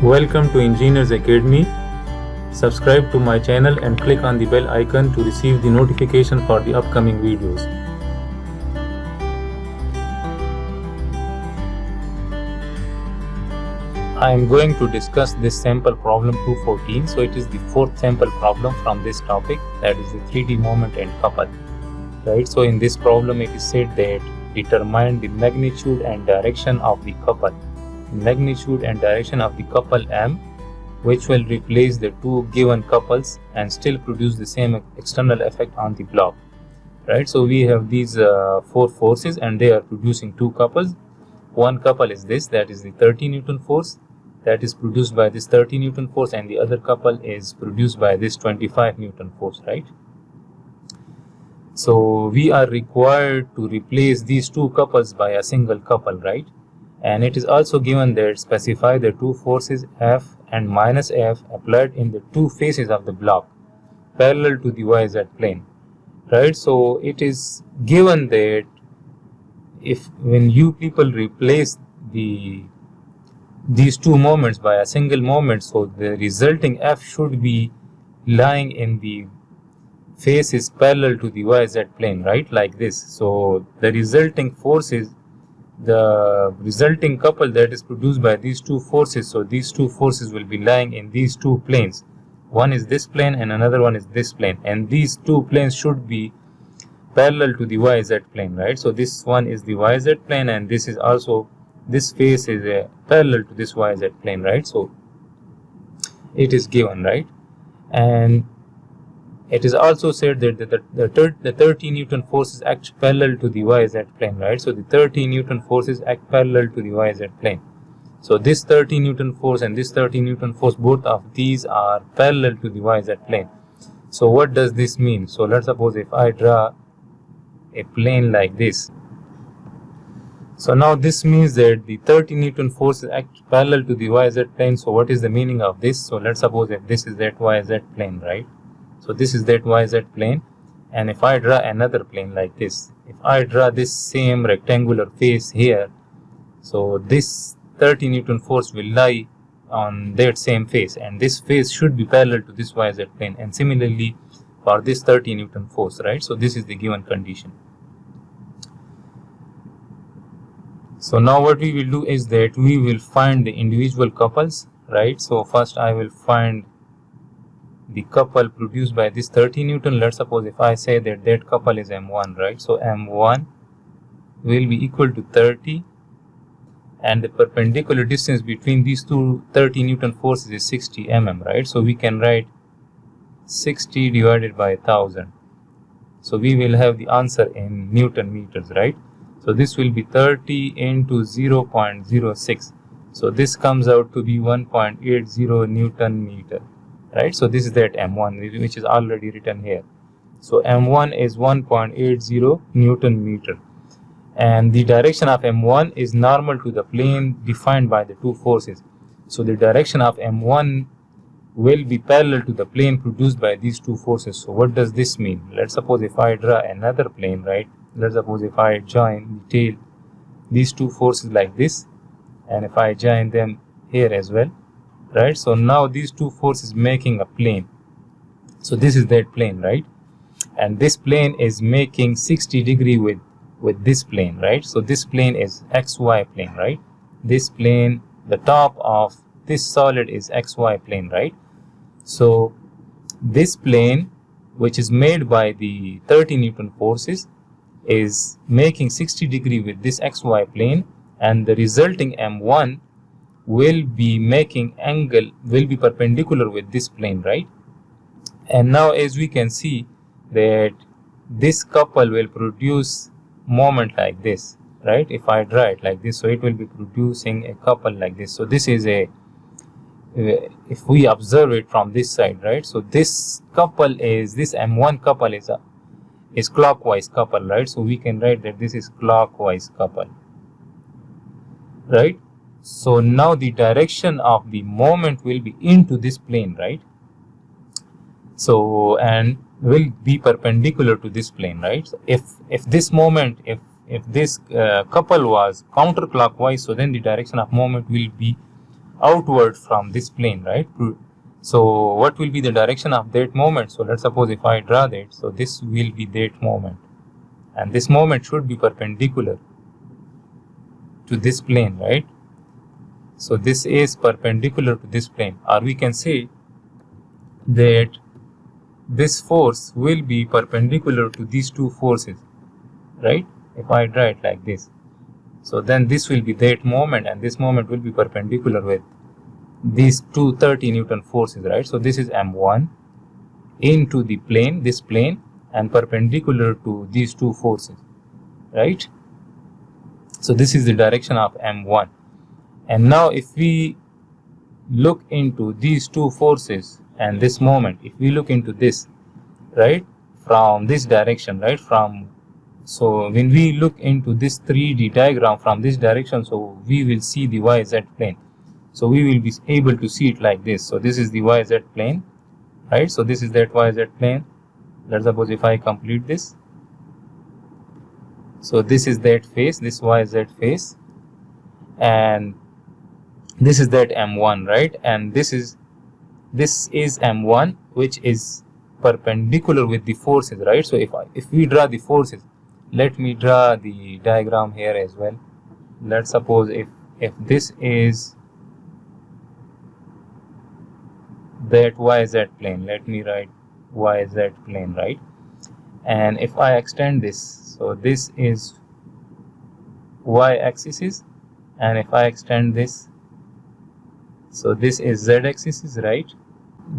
Welcome to Engineers Academy. Subscribe to my channel and click on the bell icon to receive the notification for the upcoming videos. I am going to discuss this sample problem 214. So it is the fourth sample problem from this topic, that is the 3D moment and couple. Right. So in this problem it is said that determine the magnitude and direction of the couple. Magnitude and direction of the couple M, which will replace the two given couples and still produce the same external effect on the block. Right, so we have these four forces and they are producing two couples. One couple is this, that is the 30 Newton force that is produced by this 30 Newton force, and the other couple is produced by this 25 Newton force, right? So we are required to replace these two couples by a single couple, right? And it is also given that specify the two forces F and minus F applied in the two faces of the block parallel to the YZ plane. Right, so it is given that if when you people replace these two moments by a single moment, so the resulting F should be lying in the faces parallel to the YZ plane, right, like this. So the resulting force is the resulting couple that is produced by these two forces. So these two forces will be lying in these two planes. One is this plane and another one is this plane, and these two planes should be parallel to the YZ plane, right? So this one is the YZ plane, and this is also, this face is parallel to this YZ plane, right? So it is given, right? And it is also said that the 30 Newton forces act parallel to the YZ plane, right? So the 30 Newton forces act parallel to the YZ plane. So this 30 Newton force and this 30 Newton force, both of these are parallel to the YZ plane. So what does this mean? So let's suppose if I draw a plane like this. So now this means that the 30 Newton forces act parallel to the YZ plane. So what is the meaning of this? So let's suppose if this is that YZ plane, right? So this is that YZ plane, and if I draw another plane like this, if I draw this same rectangular face here, so this 30 Newton force will lie on that same face, and this face should be parallel to this YZ plane, and similarly for this 30 Newton force, right? So this is the given condition. So now what we will do is that we will find the individual couples, right? So first I will find the couple produced by this 30 Newton. Let's suppose if I say that that couple is M1, right? So M1 will be equal to 30, and the perpendicular distance between these two 30 Newton forces is 60 mm, right? So we can write 60 divided by 1000. So we will have the answer in Newton meters, right? So this will be 30 into 0.06. So this comes out to be 1.80 Newton meter. Right, so this is that M1, which is already written here. So M1 is 1.80 Newton meter, and the direction of M1 is normal to the plane defined by the two forces. So the direction of M1 will be parallel to the plane produced by these two forces. So what does this mean? Let's suppose if I draw another plane, right? Let's suppose if I join the tail, these two forces like this, and if I join them here as well, right? So now these two forces making a plane. So this is that plane, right? And this plane is making 60 degree with this plane, right? So this plane is XY plane, right? This plane, the top of this solid is XY plane, right? So this plane, which is made by the 30 Newton forces, is making 60 degree with this XY plane, and the resulting M1 will be making angle, will be perpendicular with this plane, right? And now as we can see that this couple will produce moment like this, right? If I draw it like this, so it will be producing a couple like this. So this is a, if we observe it from this side, right? So this couple is, this M1 couple is clockwise couple, right? So we can write that this is clockwise couple, right? So now the direction of the moment will be into this plane, right? So, and will be perpendicular to this plane, right? So if this moment, if this couple was counterclockwise, so then the direction of moment will be outward from this plane, right? So what will be the direction of that moment? So let's suppose if I draw that, so this will be that moment, and this moment should be perpendicular to this plane, right? So this is perpendicular to this plane, or we can say that this force will be perpendicular to these two forces, right? If I draw it like this, so then this will be that moment, and this moment will be perpendicular with these two 30 Newton forces, right? So this is M1 into the plane, this plane, and perpendicular to these two forces, right? So this is the direction of M1. And now if we look into these two forces and this moment, if we look into this, right, from this direction, right, so when we look into this 3D diagram from this direction, so we will see the YZ plane. So we will be able to see it like this. So this is the YZ plane, right? So this is that YZ plane. Let's suppose if I complete this. So this is that face, this YZ face, and this is that M1, right? And this is M1, which is perpendicular with the forces, right? So if we draw the forces, let me draw the diagram here as well. Let's suppose if this is that YZ plane, let me write YZ plane, right? And if I extend this, so this is Y axis, and if I extend this, so this is Z axis, right?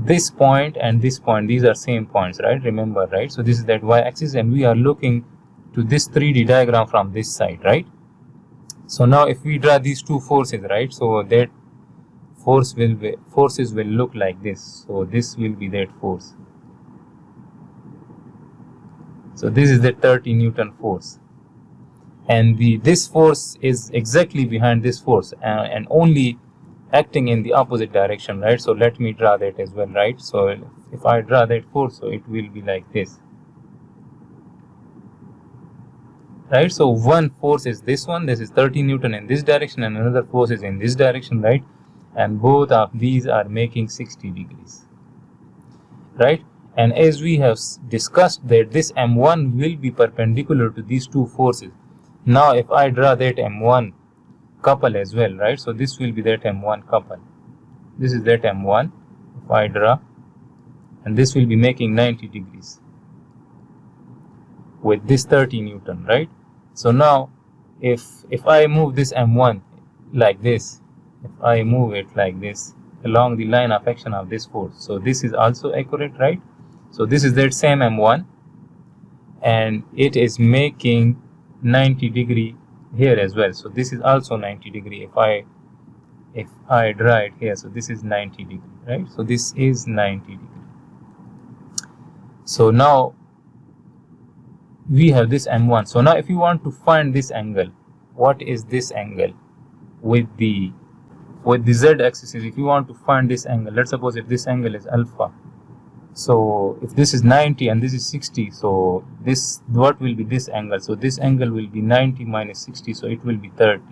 This point and this point, these are same points, right? Remember, right? So this is that Y axis, and we are looking to this 3D diagram from this side, right? So now if we draw these two forces, right, so that forces will look like this. So this will be that force. So this is the 30 Newton force, and this force is exactly behind this force, and only acting in the opposite direction, right? So let me draw that as well, right? So if I draw that force, so it will be like this, right? So one force is this one, this is 30 Newton in this direction, and another force is in this direction, right? And both of these are making 60 degrees, right? And as we have discussed that this M1 will be perpendicular to these two forces. Now if I draw that M1 couple as well, right? So this will be that M1 couple. This is that M1 if I draw, and this will be making 90 degrees with this 30 Newton, right? So now if I move this M1 like this, if I move it like this along the line of action of this force, so this is also accurate, right? So this is that same M1, and it is making 90 degree here as well. So this is also 90 degree if I draw it here. So this is 90 degree, right? So this is 90 degree. So now we have this M1. So now if you want to find this angle, what is this angle with the Z axis? If you want to find this angle, let's suppose if this angle is alpha, so if this is 90 and this is 60, so this, what will be this angle? So this angle will be 90 minus 60, so it will be 30,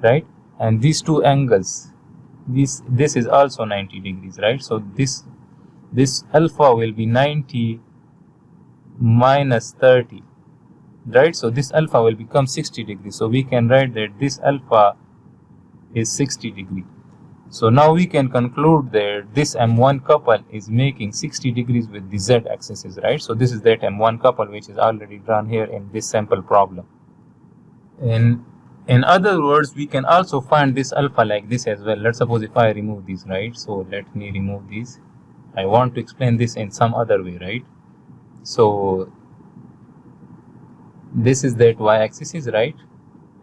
right? And these two angles, this is also 90 degrees, right? So this alpha will be 90 minus 30, right? So this alpha will become 60 degrees. So we can write that this alpha is 60 degrees. So now we can conclude that this M1 couple is making 60 degrees with the Z axis, right? So this is that M1 couple which is already drawn here in this sample problem. In other words, we can also find this alpha like this as well. Let's suppose if I remove these, right? So let me remove these. I want to explain this in some other way, right? So this is that Y axis, right?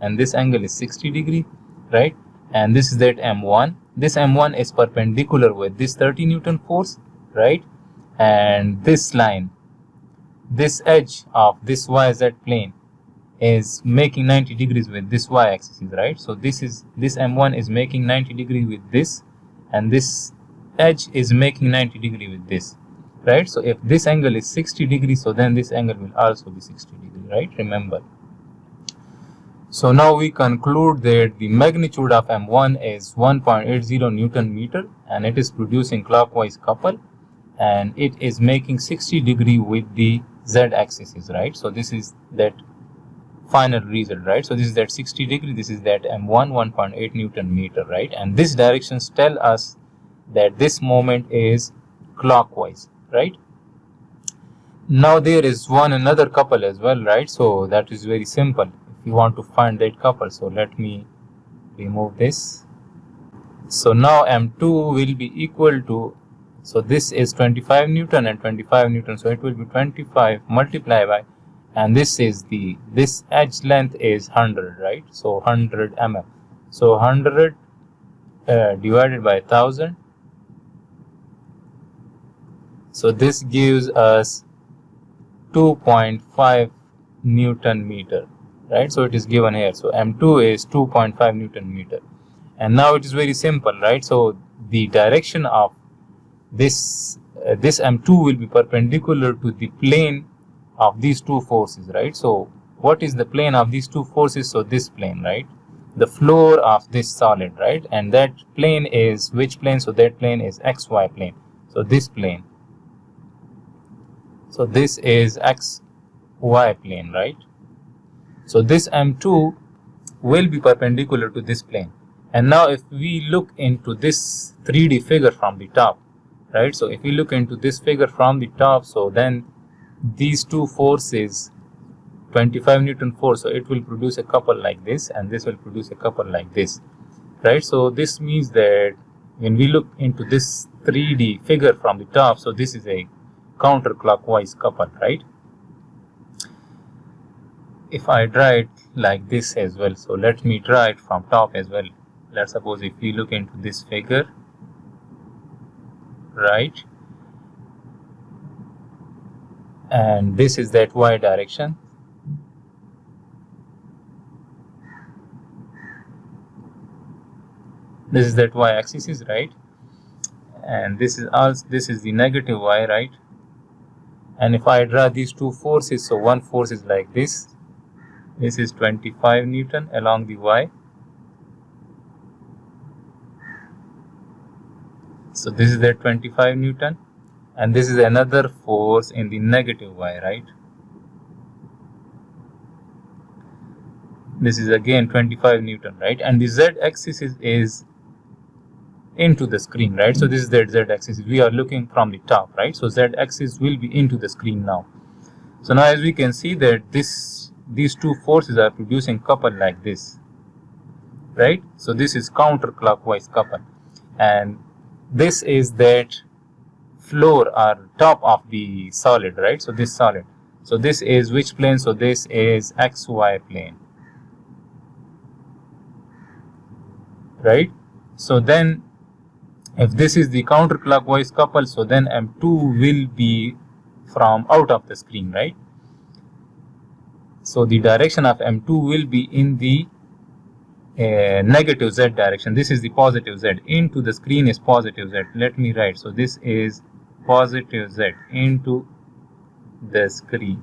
And this angle is 60 degree, right? And this is that M1. This M1 is perpendicular with this 30 Newton force, right? And this line, this edge of this YZ plane is making 90 degrees with this Y axis, right? So this M1 is making 90 degrees with this, and this edge is making 90 degrees with this, right? So if this angle is 60 degrees, so then this angle will also be 60 degrees, right? Remember. So now we conclude that the magnitude of M1 is 1.80 Newton meter, and it is producing clockwise couple, and it is making 60 degree with the z-axis, right? So this is that final result, right? So this is that 60 degree, this is that M1 1.8 Newton meter, right? And this directions tell us that this moment is clockwise, right? Now there is another couple as well, right? So that is very simple. If you want to find that couple, so let me remove this. So now M2 will be equal to, so this is 25 Newton and 25 Newton, so it will be 25 multiplied by, and this is this edge length is 100, right? So 100 mm. So 100 divided by 1000. So this gives us 2.5 Newton meter, right? So it is given here. So M2 is 2.5 Newton meter. And now it is very simple, right? So the direction of this M2 will be perpendicular to the plane of these two forces, right? So what is the plane of these two forces? So this plane, right? The floor of this solid, right? And that plane is which plane? So that plane is XY plane. So this plane. So this is XY plane, right? So this M2 will be perpendicular to this plane. And now if we look into this 3D figure from the top, right? So if we look into this figure from the top, so then these two forces, 25 Newton force, so it will produce a couple like this, and this will produce a couple like this, right? So this means that when we look into this 3D figure from the top, so this is a counterclockwise couple, right? If I draw it like this as well, so let me draw it from top as well. Let's suppose if we look into this figure, right, and this is that y direction, this is that y-axis, is right, and this is also, this is the negative y, right? And if I draw these two forces, so one force is like this is 25 Newton along the y, so this is that 25 Newton, and this is another force in the negative y, right? This is again 25 Newton, right? And the z-axis is into the screen, right? So this is the z-axis. We are looking from the top, right? So z-axis will be into the screen now. So now as we can see that these two forces are producing couple like this, right? So this is counterclockwise couple, and this is that floor or top of the solid, right? So this solid, so this is which plane? So this is XY plane, right? So then if this is the counterclockwise couple, so then M2 will be from out of the screen, right? So the direction of M2 will be in the negative z direction. This is the positive z. Into the screen is positive z. Let me write. So this is positive z into the screen.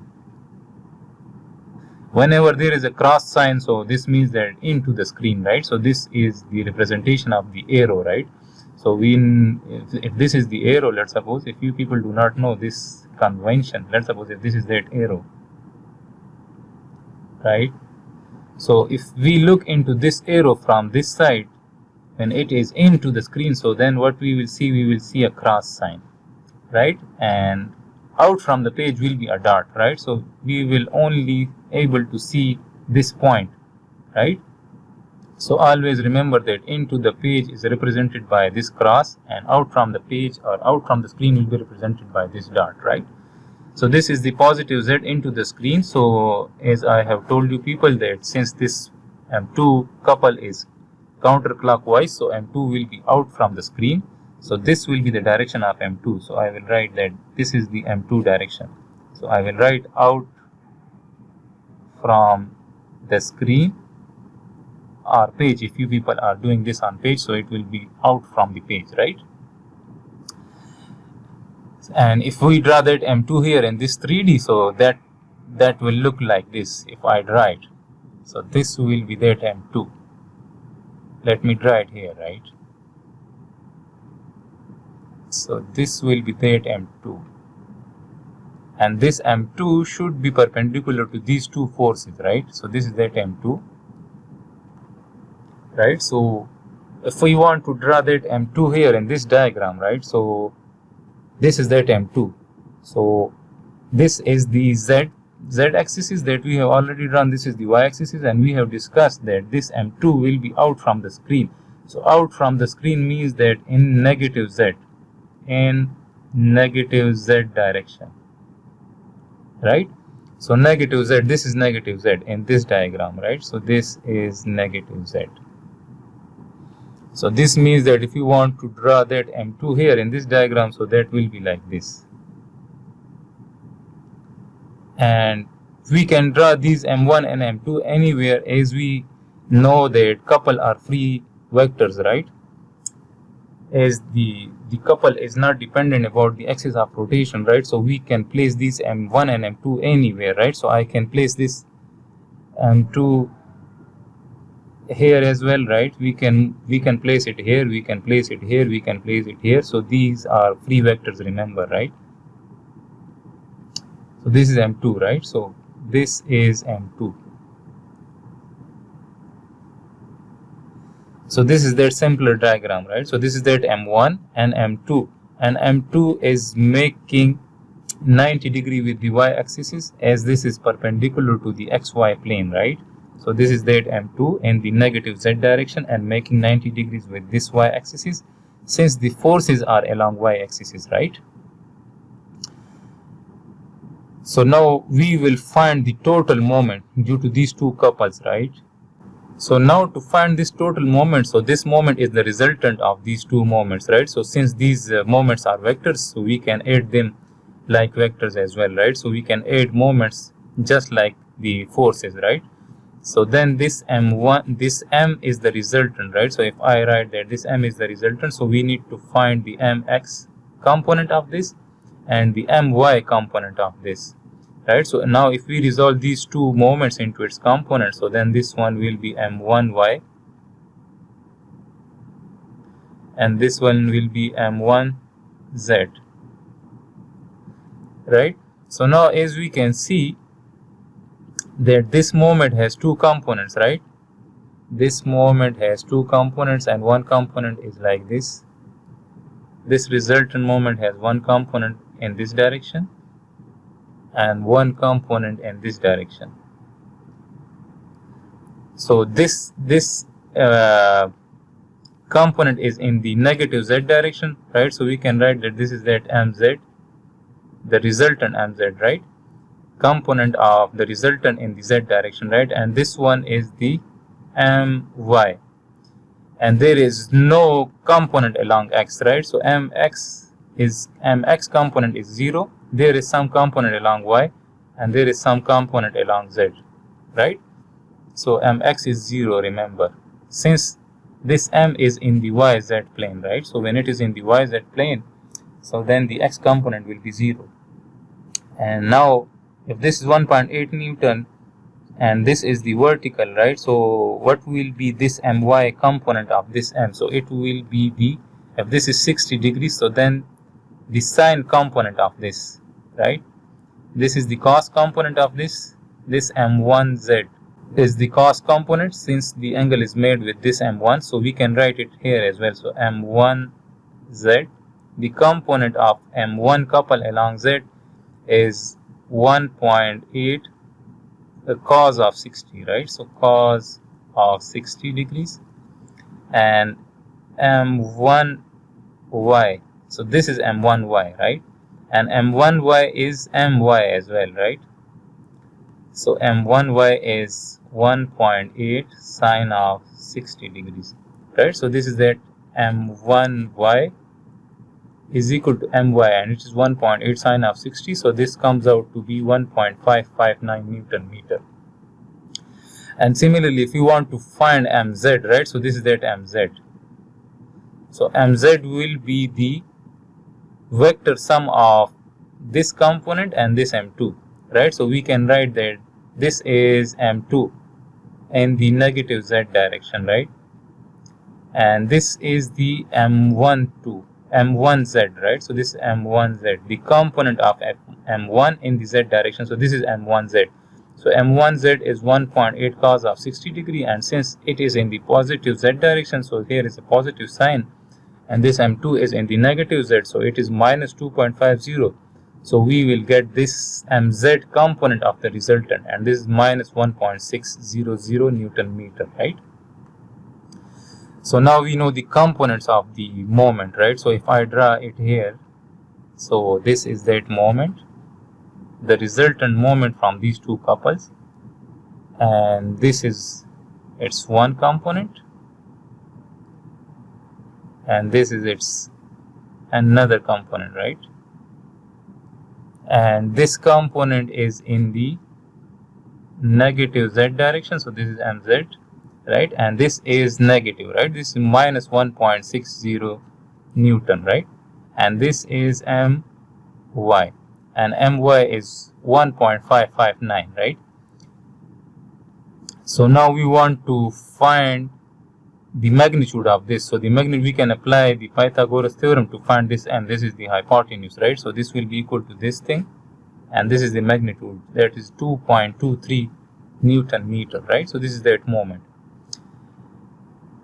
Whenever there is a cross sign, so this means that into the screen, right? So this is the representation of the arrow, right? So if this is the arrow, let's suppose, if you people do not know this convention, let's suppose if this is that arrow, right? So if we look into this arrow from this side, when it is into the screen, so then what we will see a cross sign, right? And out from the page will be a dot, right? So we will only able to see this point, right? So always remember that into the page is represented by this cross, and out from the page or out from the screen will be represented by this dot, right? So this is the positive z into the screen. So as I have told you people that since this M2 couple is counterclockwise, so M2 will be out from the screen. So this will be the direction of M2. So I will write that this is the M2 direction. So I will write out from the screen or page. If you people are doing this on page, so it will be out from the page, right? And if we draw that M2 here in this 3D, so that will look like this if I draw it. So this will be that M2. Let me draw it here, right? So this will be that M2. And this M2 should be perpendicular to these two forces, right? So this is that M2, right? So if we want to draw that M2 here in this diagram, right? So this is that M2. So this is the Z axis that we have already drawn. This is the Y axis, and we have discussed that this M2 will be out from the screen. So out from the screen means that in negative Z direction, right? So negative Z, this is negative Z in this diagram, right? So this is negative Z. So this means that if you want to draw that M2 here in this diagram, so that will be like this. And we can draw these M1 and M2 anywhere, as we know that couple are free vectors, right? As the couple is not dependent about the axis of rotation, right? So we can place these M1 and M2 anywhere, right? So I can place this M2 here as well, right? We can place it here, we can place it here, we can place it here. So these are free vectors, remember, right? So this is M2, right? So this is M2. So this is that simpler diagram, right? So this is that M1 and M2, and M2 is making 90 degree with the Y axis, as this is perpendicular to the XY plane, right? So this is that M2 in the negative Z direction and making 90 degrees with this Y axis, since the forces are along Y axis, right? So now we will find the total moment due to these two couples, right? So now to find this total moment, so this moment is the resultant of these two moments, right? So since these moments are vectors, so we can add them like vectors as well, right? So we can add moments just like the forces, right? So then this M1, this M is the resultant, right? So if I write that this M is the resultant, so we need to find the MX component of this and the My component of this, right? So now if we resolve these two moments into its components, so then this one will be M1Y and this one will be M1Z, right? So now as we can see that this moment has two components, right? This moment has two components, and one component is like this. This resultant moment has one component in this direction and one component in this direction. So this component is in the negative Z direction, right? So we can write that this is that MZ, the resultant MZ, right? Component of the resultant in the Z direction, right? And this one is the My, and there is no component along X, right? So MX component is 0. There is some component along Y and there is some component along Z, right? So MX is 0, remember, since this M is in the YZ plane, right? So when it is in the YZ plane, so then the X component will be 0. And now if this is 1.8 Newton and this is the vertical, right? So what will be this My component of this M? So it will be the, if this is 60 degrees, so then the sine component of this, right? This is the cos component of this M1Z is the cos component, since the angle is made with this M1, so we can write it here as well. So M1Z, the component of M1 couple along Z is 1.8 the cos of 60, right? So cos of 60 degrees, and M1Y, so this is M1Y, right? And M1Y is My as well, right? So M1Y is 1.8 sine of 60 degrees, right? So this is that M1Y is equal to My, and it is 1.8 sine of 60. So this comes out to be 1.559 Newton meter. And similarly, if you want to find Mz, right? So this is that Mz. So Mz will be the vector sum of this component and this M2, right? So we can write that this is M2, in the negative z direction, right? And this is the m1z, right? So this is m1z, the component of m1 in the z direction. So this is m1z. So m1z is 1.8 cos of 60 degree, and since it is in the positive z direction, so here is a positive sign, and this m2 is in the negative z, so it is minus 2.50. So we will get this mz component of the resultant, and this is minus 1.600 Newton meter, right? So now we know the components of the moment, right? So if I draw it here, so this is that moment, the resultant moment from these two couples, and this is its one component, and this is its another component, right? And this component is in the negative z direction, so this is mz, right? And this is negative, right? This is minus 1.60 Newton, right? And this is my, and my is 1.559, right? So now we want to find the magnitude of this. So the magnitude, we can apply the Pythagoras theorem to find this, and this is the hypotenuse, right? So this will be equal to this thing, and this is the magnitude, that is 2.23 Newton meter, right? So this is that moment.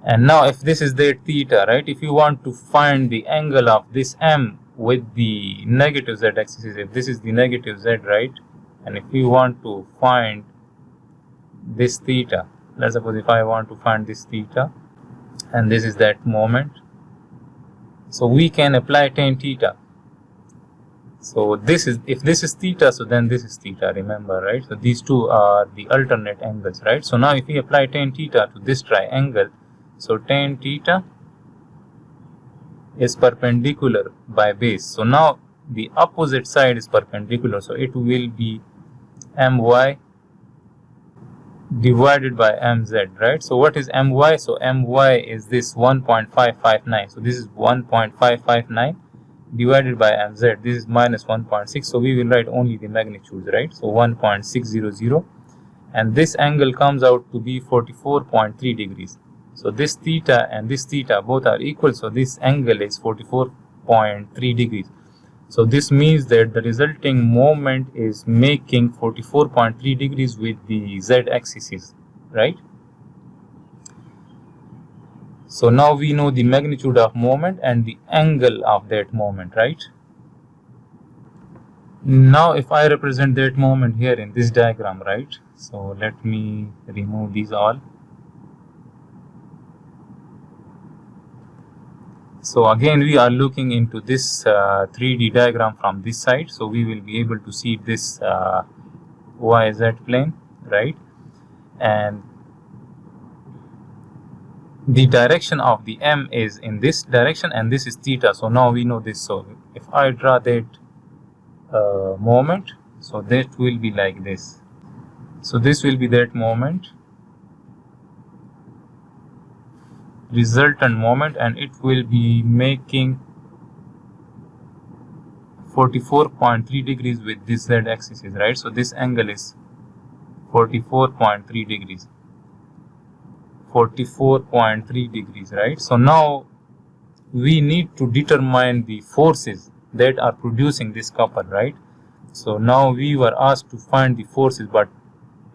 And now if this is that theta, right, if you want to find the angle of this m with the negative z axis, if this is the negative z, right, and if we want to find this theta, let's suppose if I want to find this theta, and this is that moment, so we can apply tan theta. So this is, if this is theta, so then this is theta, remember, right? So these two are the alternate angles, right? So now if we apply tan theta to this triangle, so tan theta is perpendicular by base. So now the opposite side is perpendicular, so it will be my divided by mz, right? So what is my? So my is this 1.559. So this is 1.559 divided by mz. This is minus 1.6. So we will write only the magnitudes, right? So 1.600, and this angle comes out to be 44.3 degrees. So this theta and this theta both are equal, so this angle is 44.3 degrees. So this means that the resulting moment is making 44.3 degrees with the z-axis, right? So now we know the magnitude of moment and the angle of that moment, right? Now if I represent that moment here in this diagram, right? So let me remove these all. So again we are looking into this 3D diagram from this side, so we will be able to see this YZ plane, right? And the direction of the M is in this direction, and this is theta. So now we know this. So if I draw that moment, so that will be like this. So this will be that moment, resultant moment, and it will be making 44.3 degrees with this z-axis, right? So this angle is 44.3 degrees. 44.3 degrees, right? So now we need to determine the forces that are producing this couple, right? So now we were asked to find the forces, but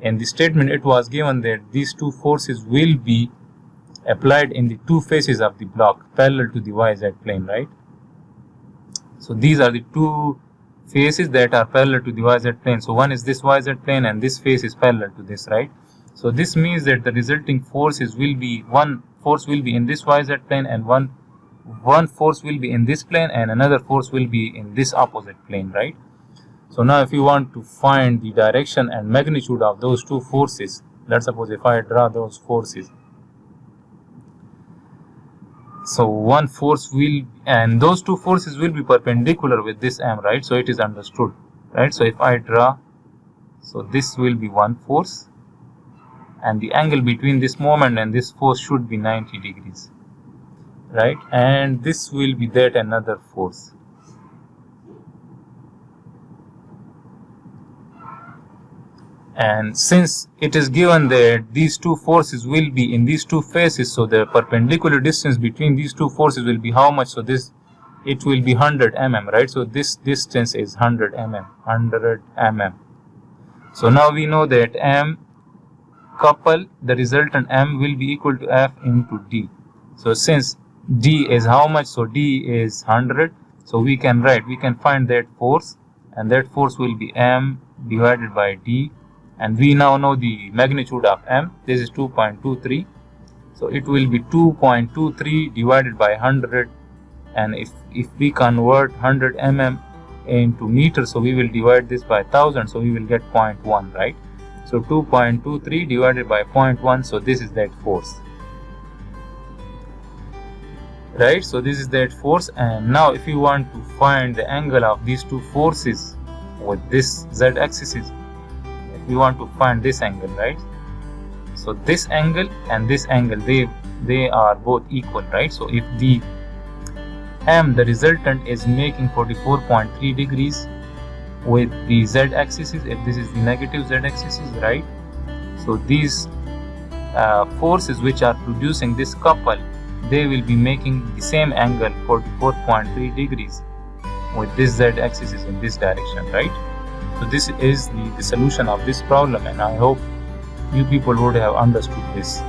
in the statement it was given that these two forces will be applied in the two faces of the block parallel to the YZ plane, right? So these are the two faces that are parallel to the YZ plane. So one is this YZ plane, and this face is parallel to this, right? So this means that the resulting forces will be, one force will be in this YZ plane, and one force will be in this plane, and another force will be in this opposite plane, right? So now if you want to find the direction and magnitude of those two forces, let's suppose if I draw those forces. So one force will, and those two forces will be perpendicular with this M, right? So it is understood, right? So if I draw, so this will be one force, and the angle between this moment and this force should be 90 degrees, right? And this will be that another force. And since it is given that these two forces will be in these two faces, so the perpendicular distance between these two forces will be how much? So it will be 100 mm, right? So this distance is 100 mm. So now we know that M couple, the resultant M will be equal to F into D. So since D is how much? So D is 100. So we can find that force, and that force will be M divided by D. And we now know the magnitude of M. This is 2.23. So it will be 2.23 divided by 100. And if we convert 100 mm into meters, so we will divide this by 1000. So we will get 0.1, right? So 2.23 divided by 0.1. So this is that force, right? So this is that force. And now if you want to find the angle of these two forces with this z-axis, we want to find this angle, right? So this angle and this angle, they are both equal, right? So if the M, the resultant, is making 44.3 degrees with the z-axis, if this is the negative z-axis, right? So these forces which are producing this couple, they will be making the same angle, 44.3 degrees, with this z-axis in this direction, right? So this is the solution of this problem, and I hope you people would have understood this.